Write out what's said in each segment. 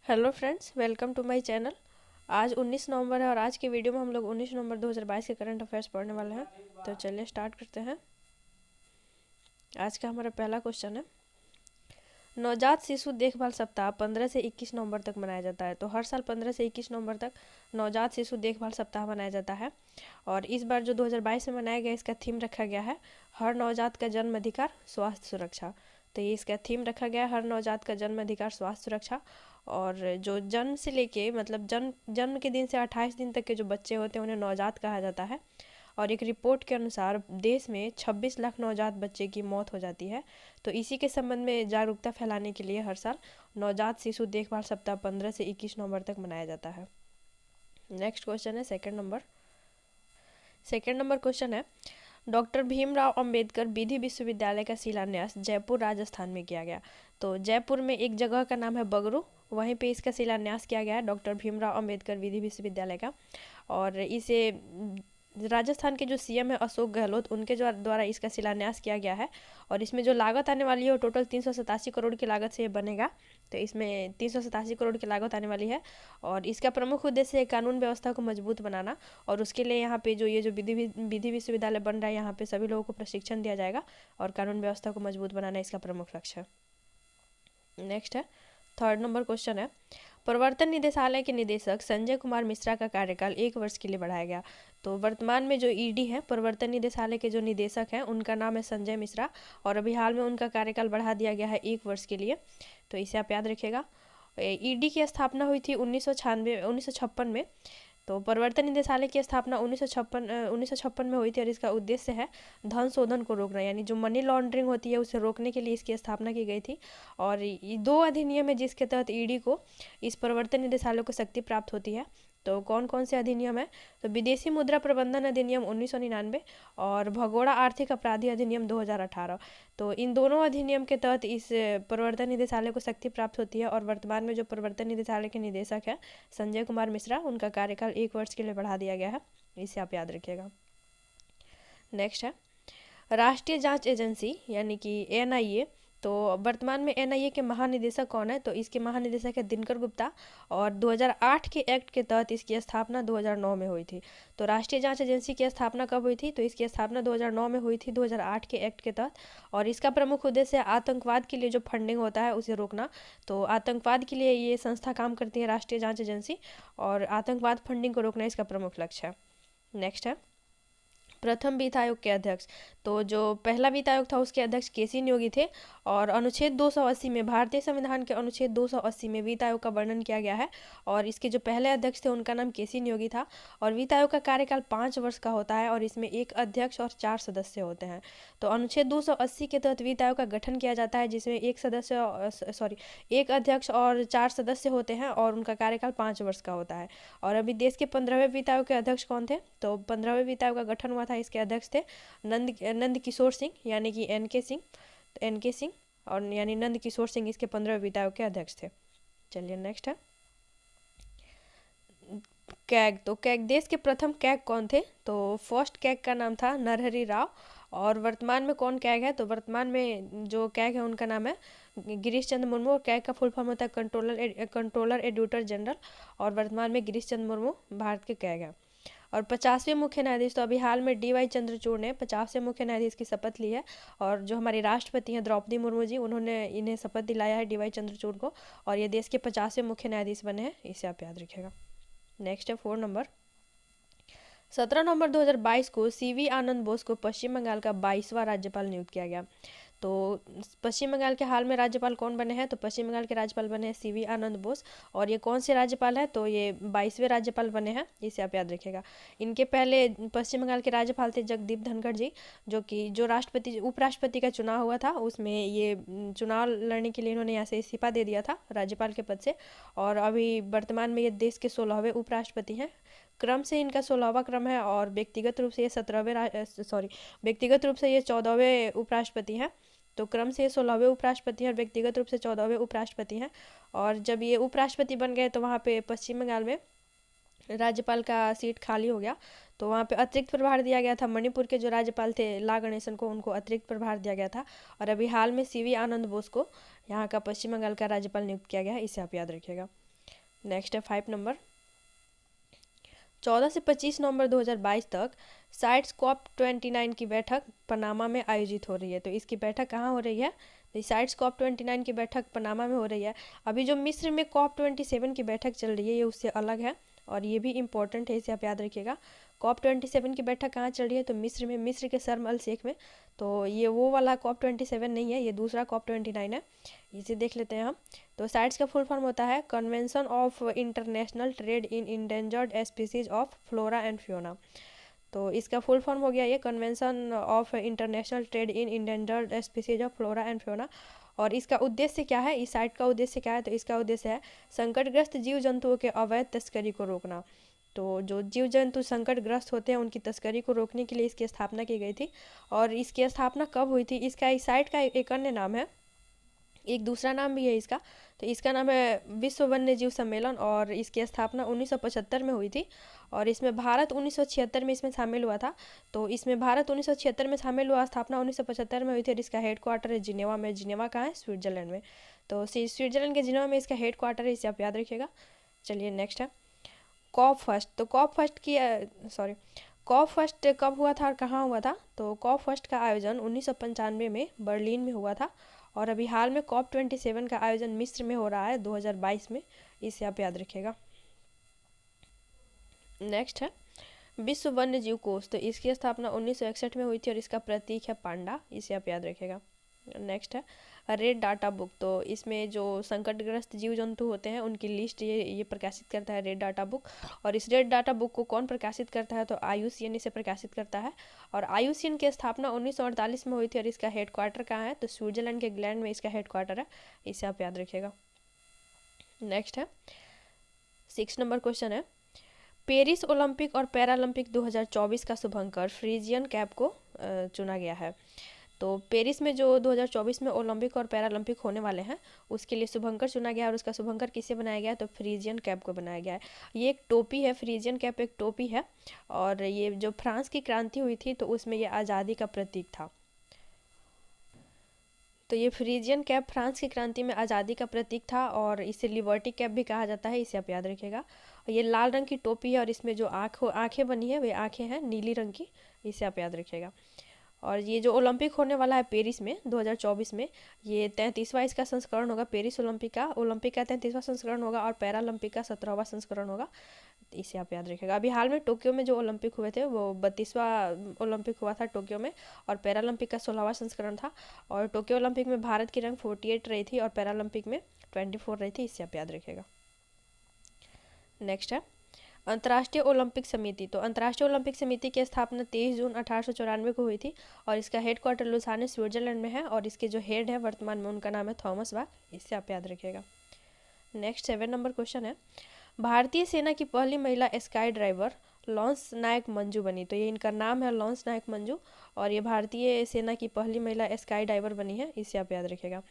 Hello friends, welcome to my channel. आज 19 नवंबर है और आज की वीडियो में हम लोग 19 नवंबर 2022 के करंट अफेयर्स पढ़ने वाले हैं। तो चलिए स्टार्ट करते हैं। आज का हमारा पहला क्वेश्चन है, नवजात शिशु देखभाल सप्ताह 15 से 21 नवंबर तक मनाया जाता है। तो हर साल 15 से 21 नवंबर तक नवजात शिशु देखभाल सप्ताह मनाया जाता है और इस बार जो 2022 में मनाया गया इसका थीम रखा गया है हर नवजात का जन्म अधिकार स्वास्थ्य सुरक्षा। तो ये इसका थीम रखा गया है हर नवजात का जन्म अधिकार स्वास्थ्य सुरक्षा। और जो जन्म से लेके मतलब जन्म के दिन से 28 दिन तक के जो बच्चे होते हैं उन्हें नवजात कहा जाता है। और एक रिपोर्ट के अनुसार देश में 26 लाख नवजात बच्चे की मौत हो जाती है। तो इसी के संबंध में जागरूकता फैलाने के लिए हर साल नवजात शिशु देखभाल सप्ताह 15 से 21 नवंबर तक मनाया जाता है। नेक्स्ट क्वेश्चन है सेकंड नंबर क्वेश्चन है, डॉक्टर भीमराव अंबेडकर विधि विश्वविद्यालय का शिलान्यास जयपुर राजस्थान में किया गया। तो जयपुर में एक जगह का नाम है बगरू, वहीं पे इसका शिलान्यास किया गया है डॉक्टर भीमराव अंबेडकर विधि विश्वविद्यालय का। और इसे राजस्थान के जो सीएम है अशोक गहलोत उनके द्वारा इसका शिलान्यास किया गया है। और इसमें जो लागत आने वाली है वो टोटल 387 करोड़ की लागत से ये बनेगा। तो इसमें 387 करोड़ की लागत आने वाली है और इसका प्रमुख उद्देश्य है कानून व्यवस्था को मजबूत बनाना। और उसके लिए यहाँ पे जो विधि विश्वविद्यालय बन रहा है यहाँ पे सभी लोगों को प्रशिक्षण दिया जाएगा और कानून व्यवस्था को मजबूत बनाना इसका प्रमुख लक्ष्य है। नेक्स्ट है थर्ड नंबर क्वेश्चन है, प्रवर्तन निदेशालय के निदेशक संजय कुमार मिश्रा का कार्यकाल 1 वर्ष के लिए बढ़ाया गया। तो वर्तमान में जो ईडी है प्रवर्तन निदेशालय के जो निदेशक हैं उनका नाम है संजय मिश्रा और अभी हाल में उनका कार्यकाल बढ़ा दिया गया है 1 वर्ष के लिए। तो इसे आप याद रखिएगा। ईडी की स्थापना हुई थी 1956 में। तो प्रवर्तन निदेशालय की स्थापना 1956 में हुई थी और इसका उद्देश्य है धन शोधन को रोकना, यानी जो मनी लॉन्ड्रिंग होती है उसे रोकने के लिए इसकी स्थापना की गई थी। और ये 2 अधिनियम है जिसके तहत ईडी को इस प्रवर्तन निदेशालय को शक्ति प्राप्त होती है। तो कौन कौन से अधिनियम है, तो विदेशी मुद्रा प्रबंधन अधिनियम 1999 और भगोड़ा आर्थिक अपराधी अधिनियम 2018। तो इन दोनों अधिनियम के तहत इस प्रवर्तन निदेशालय को शक्ति प्राप्त होती है। और वर्तमान में जो प्रवर्तन निदेशालय के निदेशक है संजय कुमार मिश्रा उनका कार्यकाल 1 वर्ष के लिए बढ़ा दिया गया है, इसे आप याद रखिएगा। नेक्स्ट है राष्ट्रीय जांच एजेंसी यानी कि एनआईए। तो वर्तमान में एनआईए के महानिदेशक कौन है, तो इसके महानिदेशक है दिनकर गुप्ता और 2008 के एक्ट के तहत इसकी स्थापना 2009 में हुई थी। तो राष्ट्रीय जांच एजेंसी की स्थापना कब हुई थी, तो इसकी स्थापना 2009 में हुई थी 2008 के एक्ट के तहत। और इसका प्रमुख उद्देश्य है आतंकवाद के लिए जो फंडिंग होता है उसे रोकना। तो आतंकवाद के लिए ये संस्था काम करती है राष्ट्रीय जाँच एजेंसी और आतंकवाद फंडिंग को रोकना इसका प्रमुख लक्ष्य है। नेक्स्ट है प्रथम वित्त आयोग के अध्यक्ष। तो जो पहला वित्त आयोग था उसके अध्यक्ष केसी नियोगी थे और अनुच्छेद 280 में भारतीय संविधान के अनुच्छेद 280 में वित्त आयोग का वर्णन किया गया है और इसके जो पहले अध्यक्ष थे उनका नाम केसी नियोगी था। और वित्त आयोग का कार्यकाल 5 वर्ष का होता है और इसमें 1 अध्यक्ष और 4 सदस्य होते हैं। तो अनुच्छेद 280 के तहत वित्त आयोग का गठन किया जाता है जिसमें 1 अध्यक्ष और 4 सदस्य होते हैं और उनका कार्यकाल 5 वर्ष का होता है। और अभी देश के 15वें वित्त आयोग के अध्यक्ष कौन थे, तो 15वें वित्त आयोग का गठन हुआ था, इसके अध्यक्ष थे नंद किशोर सिंह यानी कि एनके सिंह और यानी नंद किशोर सिंह इसके 15वें वित्त आयोग के अध्यक्ष थे। चलिए नेक्स्ट है कैग। तो कैग देश के प्रथम कैग कौन थे, तो फर्स्ट कैग का नाम था नरहरि राव। और वर्तमान में कौन कैग है, तो वर्तमान में जो कैग है उनका नाम है गिरीश चंद्र मुर्मू और कैग का फुल फॉर्म होता है कंट्रोलर एडिटर जनरल। और वर्तमान में गिरीश चंद्र मुर्मू भारत के कैग हैं। और 50वें मुख्य न्यायाधीश, तो अभी हाल में DY चंद्रचूड़ ने 50वें मुख्य न्यायाधीश की शपथ ली है और जो हमारी राष्ट्रपति हैं द्रौपदी मुर्मू जी उन्होंने इन्हें शपथ दिलाया है DY चंद्रचूड़ को और ये देश के 50वें मुख्य न्यायाधीश बने हैं, इसे आप याद रखिएगा। नेक्स्ट है 4 नंबर 17 नवंबर 2022 को CV आनंद बोस को पश्चिम बंगाल का 22वां राज्यपाल नियुक्त किया गया। तो पश्चिम बंगाल के हाल में राज्यपाल कौन बने हैं, तो पश्चिम बंगाल के राज्यपाल बने हैं CV आनंद बोस और ये कौन से राज्यपाल हैं, तो ये 22वें राज्यपाल बने हैं, इसे आप याद रखिएगा। इनके पहले पश्चिम बंगाल के राज्यपाल थे जगदीप धनखड़ जी, जो कि जो उपराष्ट्रपति का चुनाव हुआ था उसमें ये चुनाव लड़ने के लिए इन्होंने यहाँ से इस्तीफा दे दिया था राज्यपाल के पद से। और अभी वर्तमान में ये देश के 16वें उपराष्ट्रपति हैं। क्रम से इनका 16वां क्रम है और व्यक्तिगत रूप से ये 14वें उपराष्ट्रपति हैं। तो क्रम से 16वें उपराष्ट्रपति हैं और व्यक्तिगत रूप से 14वें उपराष्ट्रपति हैं। और जब ये उपराष्ट्रपति बन गए तो वहाँ पे पश्चिम बंगाल में राज्यपाल का सीट खाली हो गया, तो वहाँ पे अतिरिक्त प्रभार दिया गया था। मणिपुर के जो राज्यपाल थे ला गणेशन को, उनको अतिरिक्त प्रभार दिया गया था। और अभी हाल में CV आनंद बोस को यहाँ का पश्चिम बंगाल का राज्यपाल नियुक्त किया गया है, इसे आप याद रखिएगा। नेक्स्ट है 5 नंबर, 14 से 25 नवंबर 2022 तक साइट्स कॉप 29 की बैठक पनामा में आयोजित हो रही है। तो इसकी बैठक कहाँ हो रही है? तो साइट्स कॉप 29 की बैठक पनामा में हो रही है। अभी जो मिस्र में कॉप 27 की बैठक चल रही है ये उससे अलग है और ये भी इंपॉर्टेंट है, इसे आप याद रखिएगा। कॉप 27 की बैठक कहाँ चल रही है? तो मिस्र में, मिस्र के शर्म अल शेख में। तो ये वो वाला कॉप 27 नहीं है, ये दूसरा कॉप 29 है, इसे देख लेते हैं हम। तो साइट्स का फुल फॉर्म होता है convention of international trade in endangered species of flora and Fiona. तो इसका फुल फॉर्म हो गया ये convention of international trade in endangered species of flora and Fiona. और इसका उद्देश्य क्या है, इस साइट का उद्देश्य क्या है? तो इसका उद्देश्य है संकटग्रस्त जीव जंतुओं के अवैध तस्करी को रोकना। तो जो जीव जंतु संकटग्रस्त होते हैं उनकी तस्करी को रोकने के लिए इसकी स्थापना की गई थी। और इसकी स्थापना कब हुई थी? इसका इस साइट का एक अन्य नाम है, एक दूसरा नाम भी है इसका। तो इसका नाम है विश्व वन्य जीव सम्मेलन और इसकी स्थापना 1975 में हुई थी। और इसमें भारत 1976 में इसमें शामिल हुआ था। तो इसमें भारत 1976 में शामिल हुआ, स्थापना 1975 में हुई थी और इसका हेड क्वार्टर है जिनेवा में। जिनेवा कहाँ है? स्विट्जरलैंड में। तो स्विट्जरलैंड के जिनेवा में इसका हेड क्वार्टर है, इसे आप याद रखिएगा। चलिए नेक्स्ट है कॉप फर्स्ट। तो कॉप फर्स्ट कब हुआ था और कहाँ हुआ था? तो कॉप फर्स्ट का आयोजन 1995 में बर्लिन में हुआ था और अभी हाल में कॉप 27 का आयोजन मिस्र में हो रहा है 2022 में, इसे आप याद रखिएगा। नेक्स्ट है विश्व वन्य जीव कोष। तो इसकी स्थापना 1961 में हुई थी और इसका प्रतीक है पांडा, इसे आप याद रखिएगा। नेक्स्ट है रेड डाटा बुक। तो इसमें जो संकटग्रस्त जीव जंतु होते हैं उनकी लिस्ट ये प्रकाशित करता है रेड डाटा बुक। और इस रेड डाटा बुक को कौन प्रकाशित करता है? तो IUCN इसे प्रकाशित करता है। और IUCN की स्थापना 1948 में हुई थी और इसका हेड क्वार्टर कहाँ है? तो स्विट्जरलैंड के ग्लैंड में इसका हेड क्वार्टर है, इसे आप याद रखिएगा। नेक्स्ट है 6 नंबर क्वेश्चन है पेरिस ओलंपिक और पैरालंपिक 2024 का शुभंकर फ्रीजियन कैप को चुना गया है। तो पेरिस में जो 2024 में ओलंपिक और पैरालंपिक होने वाले हैं उसके लिए शुभंकर चुना गया और उसका शुभंकर किसे बनाया गया? तो फ्रीजियन कैप को बनाया गया है। ये एक टोपी है, फ्रीजियन कैप एक टोपी है और ये जो फ्रांस की क्रांति हुई थी तो उसमें ये आज़ादी का प्रतीक था। तो ये फ्रीजियन कैप फ्रांस की क्रांति में आज़ादी का प्रतीक था और इसे लिबर्टी कैप भी कहा जाता है, इसे आप याद रखिएगा। ये लाल रंग की टोपी है और इसमें जो आँखें बनी है वे आँखें हैं नीली रंग की, इसे आप याद रखिएगा। और ये जो ओलंपिक होने वाला है पेरिस में 2024 में, ये 33वां इसका संस्करण होगा। पेरिस ओलंपिक का 33वां संस्करण होगा और पैरालंपिक का 17वां संस्करण होगा, इसे आप याद रखिएगा। अभी हाल में टोक्यो में जो ओलंपिक हुए थे वो 32वां ओलंपिक हुआ था टोक्यो में और पैरालंपिक का 16वां संस्करण था। और टोक्यो ओलंपिक में भारत की रैंक 48 रही थी और पैरालंपिक में 24 रही थी, इससे आप याद रखिएगा। नेक्स्ट है अंतर्राष्ट्रीय ओलंपिक समिति। तो अंतर्राष्ट्रीय ओलंपिक समिति की स्थापना 23 जून 1894 को हुई थी और इसका हेड क्वार्टर लुसाने स्विट्जरलैंड में है और इसके जो हेड है वर्तमान में उनका नाम है थॉमस बाक, इससे आप याद रखिएगा। नेक्स्ट 7 नंबर क्वेश्चन है भारतीय सेना की पहली महिला स्काई ड्राइवर लॉन्स नायक मंजू बनी। तो ये इनका नाम है लॉन्स नायक मंजू और ये भारतीय सेना की पहली महिला स्काई डाइवर बनी है, इसे आप याद रखिएगा।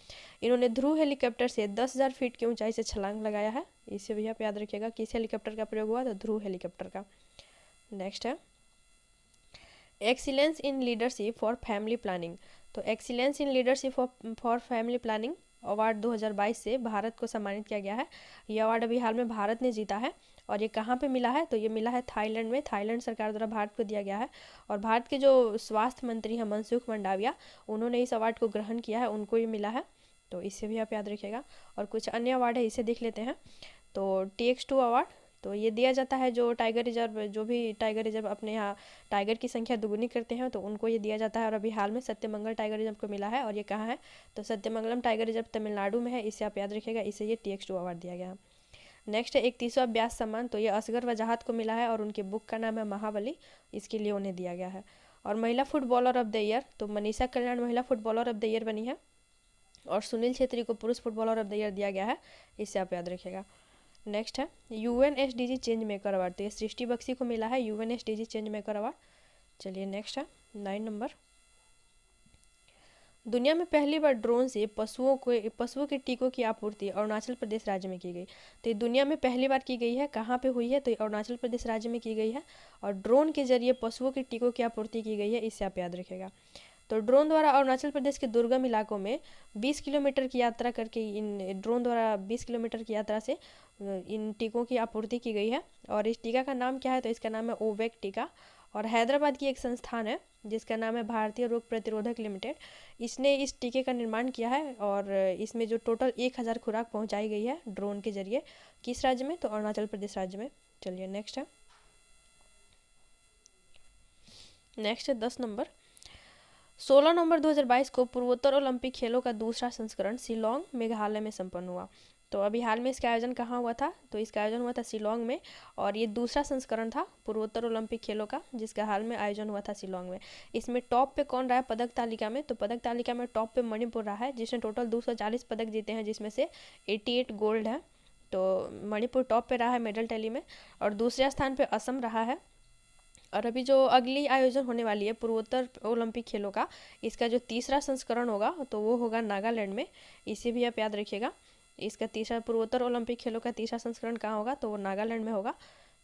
इन्होंने ध्रुव हेलीकॉप्टर से 10,000 फीट की ऊंचाई से छलांग लगाया है, इसे भी आप याद रखिएगा। किस हेलीकॉप्टर का प्रयोग हुआ? तो ध्रुव हेलीकॉप्टर का। नेक्स्ट है excellence in leadership for family planning. तो excellence in leadership for family planning award 2022 से भारत को सम्मानित किया गया है। ये अवार्ड अभी हाल में भारत ने जीता है और ये कहाँ पे मिला है? तो ये मिला है थाईलैंड में। थाईलैंड सरकार द्वारा भारत को दिया गया है और भारत के जो स्वास्थ्य मंत्री हैं मनसुख मंडाविया, उन्होंने इस अवार्ड को ग्रहण किया है, उनको ये मिला है, तो इसे भी आप याद रखिएगा। और कुछ अन्य अवार्ड है, इसे देख लेते हैं। तो TX2 अवार्ड, तो ये दिया जाता है जो टाइगर रिजर्व, जो भी टाइगर रिजर्व अपने यहाँ टाइगर की संख्या दुगुनी करते हैं तो उनको ये दिया जाता है। और अभी हाल में सत्यमंगल टाइगर रिजर्व को मिला है और ये कहाँ है? तो सत्यमंगलम टाइगर रिजर्व तमिलनाडु में है, इसे आप याद रखिएगा, इसे ये TX2 अवार्ड दिया गया है। नेक्स्ट है 31वां व्यास सम्मान। तो ये असगर वजाहत को मिला है और उनके बुक का नाम है महाबली, इसके लिए उन्हें दिया गया है। और महिला फुटबॉलर ऑफ द ईयर, तो मनीषा कल्याण महिला फुटबॉलर ऑफ द ईयर बनी है और सुनील छेत्री को पुरुष फुटबॉलर ऑफ द ईयर दिया गया है, इसे आप याद रखिएगा। नेक्स्ट है UNSDG चेंज मेकर अवार्ड। तो ये सृष्टि बख्शी को मिला है UNSDG चेंज मेकर अवार्ड। चलिए नेक्स्ट है 9 नंबर दुनिया में पहली बार ड्रोन से पशुओं के टीकों की आपूर्ति अरुणाचल प्रदेश राज्य में की गई। तो ये दुनिया में पहली बार की गई है, कहाँ पे हुई है? तो ये अरुणाचल प्रदेश राज्य में की गई है और ड्रोन के जरिए पशुओं के टीकों की आपूर्ति की गई है, इसे आप याद रखिएगा। तो ड्रोन द्वारा अरुणाचल प्रदेश के दुर्गम इलाकों में 20 किलोमीटर की यात्रा करके इन ड्रोन द्वारा 20 किलोमीटर की यात्रा से इन टीकों की आपूर्ति की गई है। और इस टीका का नाम क्या है, तो इसका नाम है ओवैक टीका। और हैदराबाद की एक संस्थान है जिसका नाम है भारतीय रोग प्रतिरोधक लिमिटेड, इसने इस टीके का निर्माण किया है। और इसमें जो टोटल 1000 खुराक पहुंचाई गई है ड्रोन के जरिए, किस राज्य में, तो अरुणाचल प्रदेश राज्य में। चलिए नेक्स्ट है 10 नंबर। 16 नवंबर 2022 को पूर्वोत्तर ओलंपिक खेलों का दूसरा संस्करण शिलोंग मेघालय में संपन्न हुआ। तो अभी हाल में इसका आयोजन कहाँ हुआ था, तो इसका आयोजन हुआ था शिलोंग में। और ये दूसरा संस्करण था पूर्वोत्तर ओलंपिक खेलों का, जिसका हाल में आयोजन हुआ था शिलोंग में। इसमें टॉप पे कौन रहा है पदक तालिका में, तो पदक तालिका में टॉप पे मणिपुर रहा है, जिसने टोटल 240 पदक जीते हैं, जिसमें से 88 गोल्ड है। तो मणिपुर टॉप पे रहा है मेडल टैली में। और दूसरे स्थान पे असम रहा है। और अभी जो अगली आयोजन होने वाली है पूर्वोत्तर ओलंपिक खेलों का, इसका जो तीसरा संस्करण होगा तो वो होगा नागालैंड में। इसे भी आप याद रखिएगा, इसका तीसरा पूर्वोत्तर ओलंपिक खेलों का तीसरा संस्करण कहाँ होगा, तो वो नागालैंड में होगा।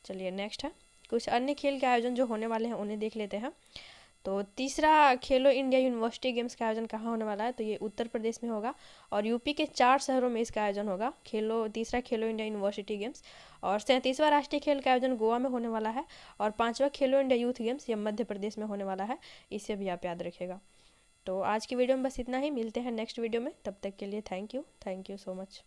चलिए नेक्स्ट है, कुछ अन्य खेल के आयोजन जो होने वाले हैं उन्हें देख लेते हैं। तो तीसरा खेलो इंडिया यूनिवर्सिटी गेम्स का आयोजन कहाँ होने वाला है, तो ये उत्तर प्रदेश में होगा। और यूपी के 4 शहरों में इसका आयोजन होगा, तीसरा खेलो इंडिया यूनिवर्सिटी गेम्स। और 37वां राष्ट्रीय खेल का आयोजन गोवा में होने वाला है। और 5वां खेलो इंडिया यूथ गेम्स ये मध्य प्रदेश में होने वाला है, इसे भी आप याद रखिएगा। तो आज की वीडियो में बस इतना ही, मिलते हैं नेक्स्ट वीडियो में, तब तक के लिए थैंक यू सो मच।